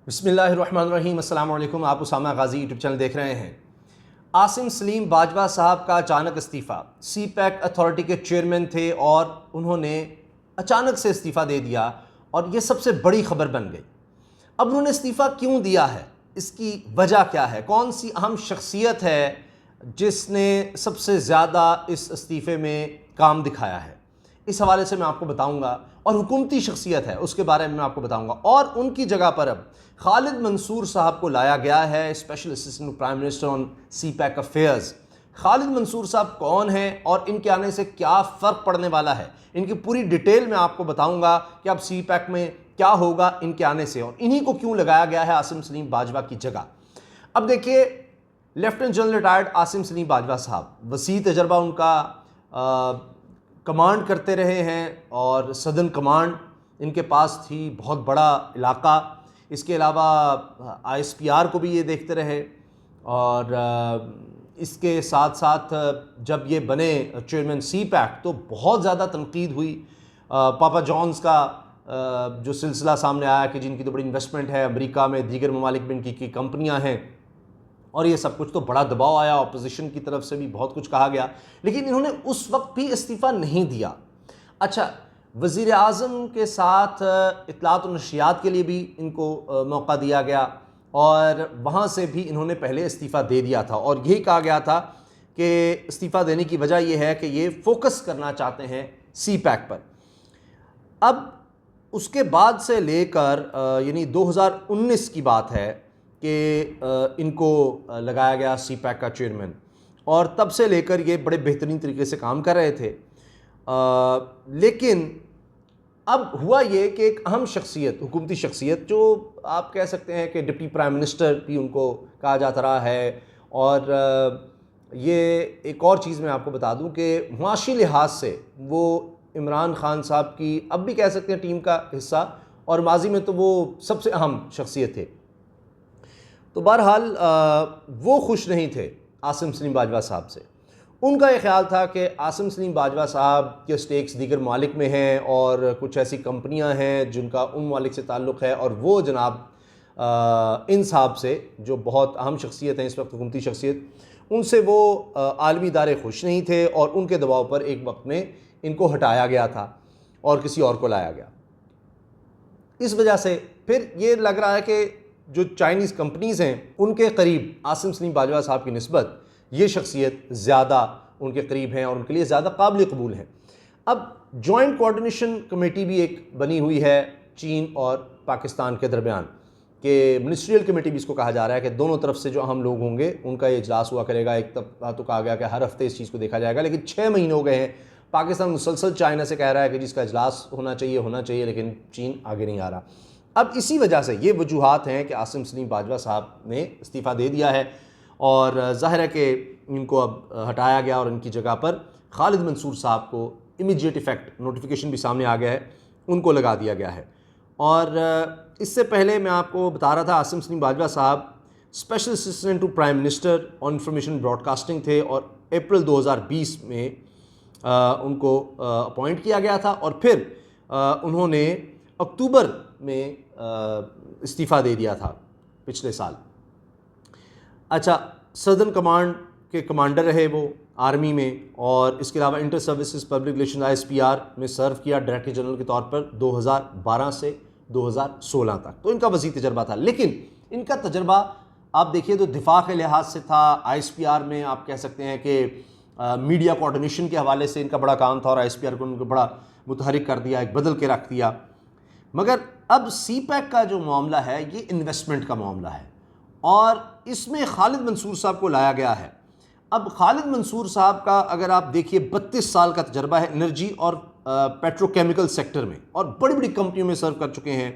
बिस्मिल्लाहिर्रहमानिर्रहीम। अस्सलाम वालेकुम। आप उसामा गाजी यूट्यूब चैनल देख रहे हैं। आसिम सलीम बाजवा साहब का अचानक इस्तीफ़ा। सी पैक अथॉरिटी के चेयरमैन थे और उन्होंने अचानक से इस्तीफ़ा दे दिया और ये सबसे बड़ी खबर बन गई। अब उन्होंने इस्तीफ़ा क्यों दिया है, इसकी वजह क्या है, कौन सी अहम शख्सियत है जिसने सबसे ज़्यादा इस इस्तीफ़े में काम दिखाया है, इस हवाले से मैं आपको बताऊंगा। और हुकूमती शख्सियत है उसके बारे में मैं आपको बताऊंगा। और उनकी जगह पर अब खालिद मंसूर साहब को लाया गया है, special assistant prime minister on CPEC affairs. Khalid Mansoor साहब कौन हैं और इनके आने से क्या फ़र्क पड़ने वाला है, इनकी पूरी डिटेल में आपको बताऊंगा कि अब सी पैक में क्या होगा इनके आने से और इन्हीं को क्यों लगाया गया है आसिम सलीम बाजवा की जगह। अब देखिए, lieutenant general retired Asim Saleem Bajwa साहब, वसी तजर्बा उनका, कमांड करते रहे हैं और सदर्न कमांड इनके पास थी, बहुत बड़ा इलाका। इसके अलावा ISPR को भी ये देखते रहे और इसके साथ साथ जब ये बने चेयरमैन सी पैक तो बहुत ज़्यादा तनकीद हुई। पापा जॉन्स का जो सिलसिला सामने आया कि जिनकी तो बड़ी इन्वेस्टमेंट है अमेरिका में, दीगर ममालिक में इनकी कंपनियां हैं और ये सब कुछ, तो बड़ा दबाव आया, अपोजिशन की तरफ से भी बहुत कुछ कहा गया, लेकिन इन्होंने उस वक्त भी इस्तीफ़ा नहीं दिया। अच्छा, वज़ीर आज़म के साथ इत्तलात और नशियात के लिए भी इनको मौका दिया गया और वहाँ से भी इन्होंने पहले इस्तीफ़ा दे दिया था और यही कहा गया था कि इस्तीफ़ा देने की वजह यह है कि ये फोकस करना चाहते हैं सी पैक पर। अब उसके बाद से लेकर यानी 2019 की बात है कि इनको लगाया गया सी पैक का चेयरमैन और तब से लेकर ये बड़े बेहतरीन तरीके से काम कर रहे थे। लेकिन अब हुआ ये कि एक अहम शख्सियत, हुकूमती शख्सियत, जो आप कह सकते हैं कि डिप्टी प्राइम मिनिस्टर भी उनको कहा जाता रहा है। और ये एक और चीज़ मैं आपको बता दूं कि मुआशी लिहाज से वो इमरान खान साहब की, अब भी कह सकते हैं, टीम का हिस्सा, और माजी में तो वो सबसे अहम शख्सियत थे। तो बहरहाल वो खुश नहीं थे आसिम सलीम बाजवा साहब से। उनका ये ख्याल था कि आसिम सलीम बाजवा साहब के स्टेक्स दीगर ममालिक में हैं और कुछ ऐसी कंपनियां हैं जिनका उन ममालिक से ताल्लुक़ है और वो जनाब इन साहब से, जो बहुत अहम शख्सियत हैं इस वक्त, हुकूमती शख्सियत, उनसे वो आलमी इदारे खुश नहीं थे और उनके दबाव पर एक वक्त में इनको हटाया गया था और किसी और को लाया गया। इस वजह से फिर ये लग रहा है कि जो चाइनीज़ कंपनीज़ हैं उनके करीब आसिम सलीम बाजवा साहब की निस्बत ये शख्सियत ज़्यादा उनके करीब हैं और उनके लिए ज़्यादा काबिल कबूल है। अब जॉइंट कोऑर्डिनेशन कमेटी भी एक बनी हुई है चीन और पाकिस्तान के दरमियान, कि मिनिस्ट्रियल कमेटी भी इसको कहा जा रहा है कि दोनों तरफ से जो अहम लोग होंगे उनका ये इजलास हुआ करेगा। एक तब तो कहा गया कि हर हफ्ते इस चीज़ को देखा जाएगा, लेकिन 6 महीने हो गए हैं, पाकिस्तान मुसलसल चाइना से कह रहा है कि जिसका इजलास होना चाहिए, लेकिन चीन आगे नहीं आ रहा। अब इसी वजह से ये वजूहात हैं कि आसिम सलीम बाजवा साहब ने इस्तीफ़ा दे दिया है और ज़ाहिर है कि इनको अब हटाया गया और इनकी जगह पर खालिद मंसूर साहब को इमीडिएट इफ़ेक्ट, नोटिफिकेशन भी सामने आ गया है, उनको लगा दिया गया है। और इससे पहले मैं आपको बता रहा था, आसिम सलीम बाजवा साहब special assistant to prime minister on information broadcasting थे और अप्रैल 2020 में उनको अपॉइंट किया गया था और फिर उन्होंने अक्टूबर में इस्तीफ़ा दे दिया था पिछले साल। अच्छा, सदर्न कमांड के कमांडर रहे वो आर्मी में और इसके अलावा inter services public relation ISPR में सर्व किया डायरेक्टर जनरल के तौर पर 2012 से 2016 तक, तो इनका वसी तजर्बा था। लेकिन इनका तजर्बा आप देखिए तो दिफा के लिहाज से था। ISPR में आप कह सकते हैं कि मीडिया कोऑर्डिनेशन के हवाले से इनका बड़ा काम था और ISPR को उनको बड़ा मुतहरिक कर दिया, एक बदल के रख दिया। मगर अब सी पैक का जो मामला है ये इन्वेस्टमेंट का मामला है और इसमें खालिद मंसूर साहब को लाया गया है। अब खालिद मंसूर साहब का अगर आप देखिए 32 साल का तजर्बा है एनर्जी और पेट्रोकेमिकल सेक्टर में और बड़ी बड़ी कंपनियों में सर्व कर चुके हैं।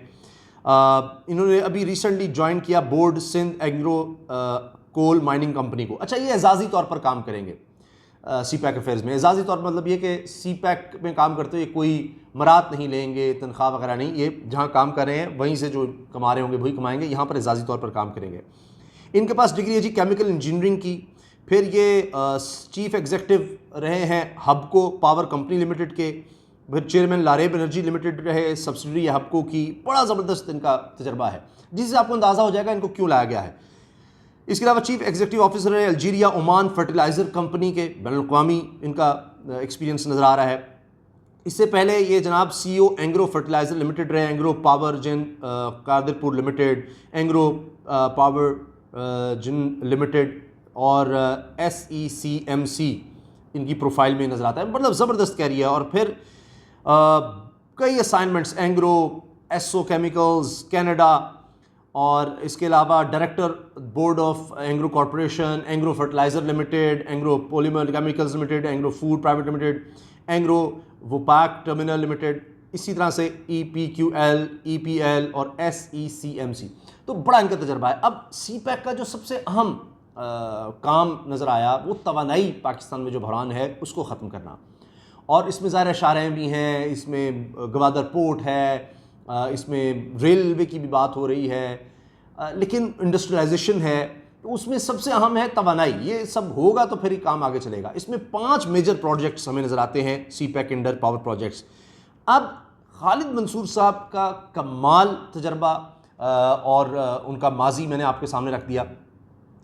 इन्होंने अभी रिसेंटली ज्वाइन किया board Sindh agro coal mining company को। अच्छा, ये एजाजी तौर पर काम करेंगे सी पैक अफेयर्स में। एजाजी तौर पर मतलब ये कि सी पैक में काम करते हुए कोई मरात नहीं लेंगे, तनख्वाह वगैरह नहीं, ये जहाँ काम कर रहे हैं वहीं से जो कमा रहे होंगे वही कमाएंगे, यहाँ पर एजाजी तौर पर काम करेंगे। इनके पास डिग्री है जी केमिकल इंजीनियरिंग की। फिर ये चीफ एग्जीक्यूटिव रहे हैं हबको पावर कंपनी लिमिटेड के। फिर चेयरमैन लारेब एनर्जी लिमिटेड रहे, सब्सिडरी हबको की। बड़ा ज़बरदस्त इनका तजर्बा है, जिससे आपको अंदाज़ा हो जाएगा इनको क्यों लाया गया है। इसके अलावा चीफ एग्जीक्यूटिव ऑफिसर है अल्जीरिया ओमान फर्टिलाइज़र कंपनी के, बैनुल-अक़वामी इनका एक्सपीरियंस नज़र आ रहा है। इससे पहले ये जनाब CEO एंग्रो फर्टिलाइज़र लिमिटेड रहे, एंग्रो पावर जिन कादिरपुर लिमिटेड, एंग्रो पावर जिन लिमिटेड और SECMC इनकी प्रोफाइल में नज़र आता है। मतलब ज़बरदस्त कैरियर। और फिर कई असाइनमेंट्स, एंग्रो, एसो केमिकल्स कनाडा, और इसके अलावा director board of Engro corporation, Engro fertiliser limited, Engro polymer chemicals limited, Engro food private limited, Engro Vopak terminal limited, इसी तरह से EPQL, EPL और SECMC। तो बड़ा इनका तजर्बा है। अब CPEC का जो सबसे अहम काम नज़र आया वो तवानाई पाकिस्तान में जो बहरान है उसको ख़त्म करना। और इसमें ज़ाहिर शारें भी हैं, इसमें गवादर पोर्ट है, इसमें रेलवे की भी बात हो रही है, लेकिन इंडस्ट्रियलाइजेशन है, तो उसमें सबसे अहम है तवानाई। ये सब होगा तो फिर ही काम आगे चलेगा। इसमें 5 मेजर प्रोजेक्ट्स हमें नज़र आते हैं CPEC अंडर पावर प्रोजेक्ट्स। अब खालिद मंसूर साहब का कमाल तजर्बा और उनका माजी मैंने आपके सामने रख दिया।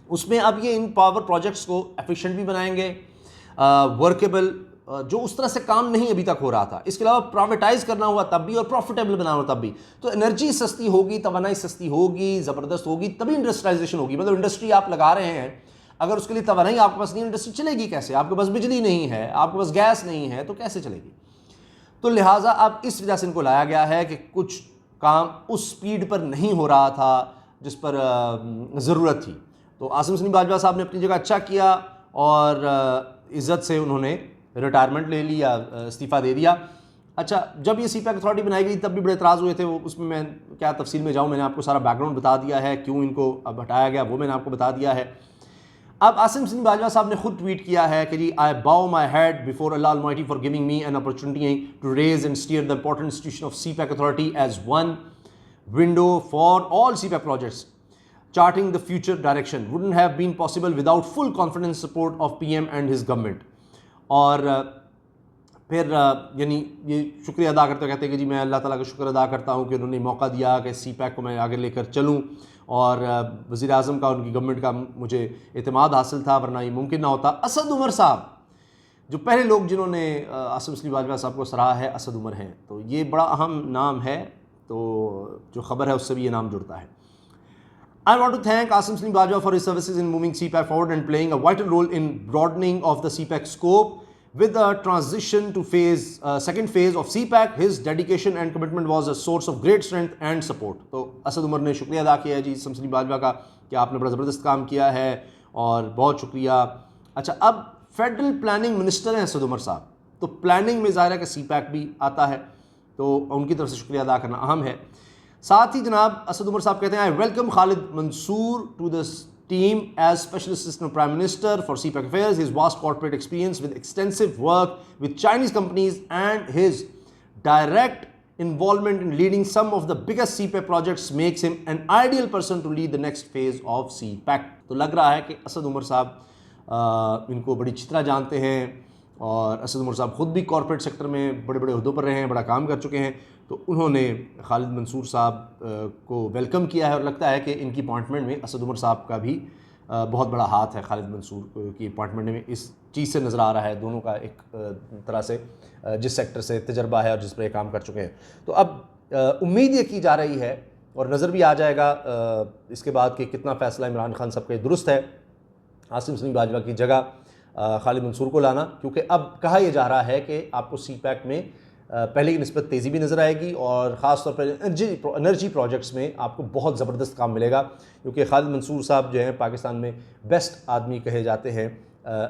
उसमें अब ये इन पावर प्रोजेक्ट्स को एफिशिएंट भी बनाएंगे, वर्केबल, जो उस तरह से काम नहीं अभी तक हो रहा था। इसके अलावा प्राइवेटाइज करना हुआ तब भी और प्रॉफिटेबल बनाना हुआ तब भी। तो एनर्जी सस्ती होगी, तवानाई सस्ती होगी, ज़बरदस्त होगी, तभी इंडस्ट्रियलाइजेशन होगी। मतलब इंडस्ट्री आप लगा रहे हैं, अगर उसके लिए तवानाई आपके पास नहीं, इंडस्ट्री चलेगी कैसे? आपके पास बिजली नहीं है, आपके पास गैस नहीं है, तो कैसे चलेगी? तो लिहाजा अब इस वजह से इनको लाया गया है कि कुछ काम उस स्पीड पर नहीं हो रहा था जिस पर ज़रूरत थी। तो आसिम सलीम बाजवा साहब ने अपनी जगह अच्छा किया और इज़्ज़त से उन्होंने रिटायरमेंट ले ली या इस्तीफ़ा दे दिया। अच्छा, जब ये CPEC अथॉरिटी बनाई गई तब भी बड़े एतराज़ हुए थे, वो उसमें मैं क्या तफसील में जाऊँ, मैंने आपको सारा बैकग्राउंड बता दिया है, क्यों इनको अब हटाया गया वो मैंने आपको बता दिया है। अब आसिम सलीम बाजवा साहब ने खुद ट्वीट किया है कि जी, I bow my head before Allah almighty for giving me an opportunity to raise and steer the important institution of CPEC authority as one window for all CPEC projects charting the future direction wouldn't have been possible without full confidence support of PM and his government। और फिर यानी ये शुक्रिया अदा करते कहते हैं कि जी मैं अल्लाह ताला का शुक्र अदा करता हूँ कि उन्होंने मौका दिया कि CPEC को मैं आगे लेकर चलूँ, और वज़ीर आज़म का, उनकी गवर्नमेंट का मुझे एतमाद हासिल था, वरना ये मुमकिन ना होता। असद उमर साहब, जो पहले लोग जिन्होंने आसिम सलीम बाजवा साहब को सराहा है, असद उमर हैं। तो ये बड़ा अहम नाम है, तो जो ख़बर है उससे भी ये नाम जुड़ता है। I want to thank Asim Salim Bajwa for his services in moving CPEC forward and playing a vital role in broadening of the CPEC scope. With the transition to second phase of CPEC, his dedication and commitment was a source of great strength and support. तो असद उमर ने शुक्रिया अदा किया है जी आसिम सलीम बाजवा का कि आपने बड़ा ज़बरदस्त काम किया है, और बहुत शुक्रिया। अच्छा, अब फेडरल प्लानिंग मिनिस्टर हैं असद उमर साहब, तो प्लानिंग में ज़ाहिर है कि CPEC भी आता है, तो उनकी तरफ से शुक्रिया अदा करना अहम है। साथ ही जनाब असद उमर साहब कहते हैं, I welcome Khalid Mansoor to the team as special assistant prime minister for CPEC affairs. His vast corporate experience with extensive work with Chinese companies and his direct involvement in leading some of the biggest CPEC projects makes him an ideal person to lead the next phase of CPEC। तो लग रहा है कि असद उमर साहब इनको बड़ी अच्छी तरह जानते हैं, और असद उमर साहब ख़ुद भी कॉर्पोरेट सेक्टर में बड़े बड़े ओहदों पर रहे हैं, बड़ा काम कर चुके हैं। तो उन्होंने खालिद मंसूर साहब को वेलकम किया है, और लगता है कि इनकी अपॉइंटमेंट में असद उमर साहब का भी बहुत बड़ा हाथ है। खालिद मंसूर की अपॉइंटमेंट में इस चीज़ से नज़र आ रहा है दोनों का एक तरह से जिस सेक्टर से तजर्बा है और जिस पर ये काम कर चुके हैं। तो अब उम्मीद ये की जा रही है, और नज़र भी आ जाएगा इसके बाद कि कितना फ़ैसला इमरान खान साहब का दुरुस्त है आसिम सलीम बाजवा की जगह खालिद मंसूर को लाना, क्योंकि अब कहा यह जा रहा है कि आपको CPEC में पहले की निस्बत तेज़ी भी नज़र आएगी, और ख़ास तौर पर एनर्जी प्रोजेक्ट्स में आपको बहुत ज़बरदस्त काम मिलेगा, क्योंकि खालिद मंसूर साहब जो हैं पाकिस्तान में बेस्ट आदमी कहे जाते हैं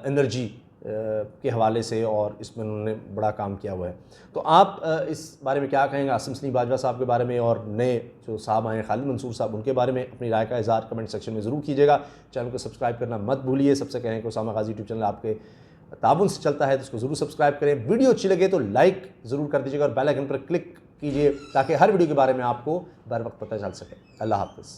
एनर्जी के हवाले से, और इसमें उन्होंने बड़ा काम किया हुआ है। तो आप इस बारे में क्या कहेंगे आसिम सलीम बाजवा साहब के बारे में, और नए जो साहब आए खालिद मंसूर साहब, उनके बारे में अपनी राय का इज़हार कमेंट सेक्शन में ज़रूर कीजिएगा। चैनल को सब्सक्राइब करना मत भूलिए। सबसे कहें कि उसामा गाजी यूट्यूब चैनल आपके ताबुन से चलता है, तो उसको ज़रूर सब्सक्राइब करें। वीडियो अच्छी लगे तो लाइक ज़रूर कर दीजिएगा, और बेल आइकन पर क्लिक कीजिए ताकि हर वीडियो के बारे में आपको बर वक्त पता चल सके। अल्लाह हाफ़िज़।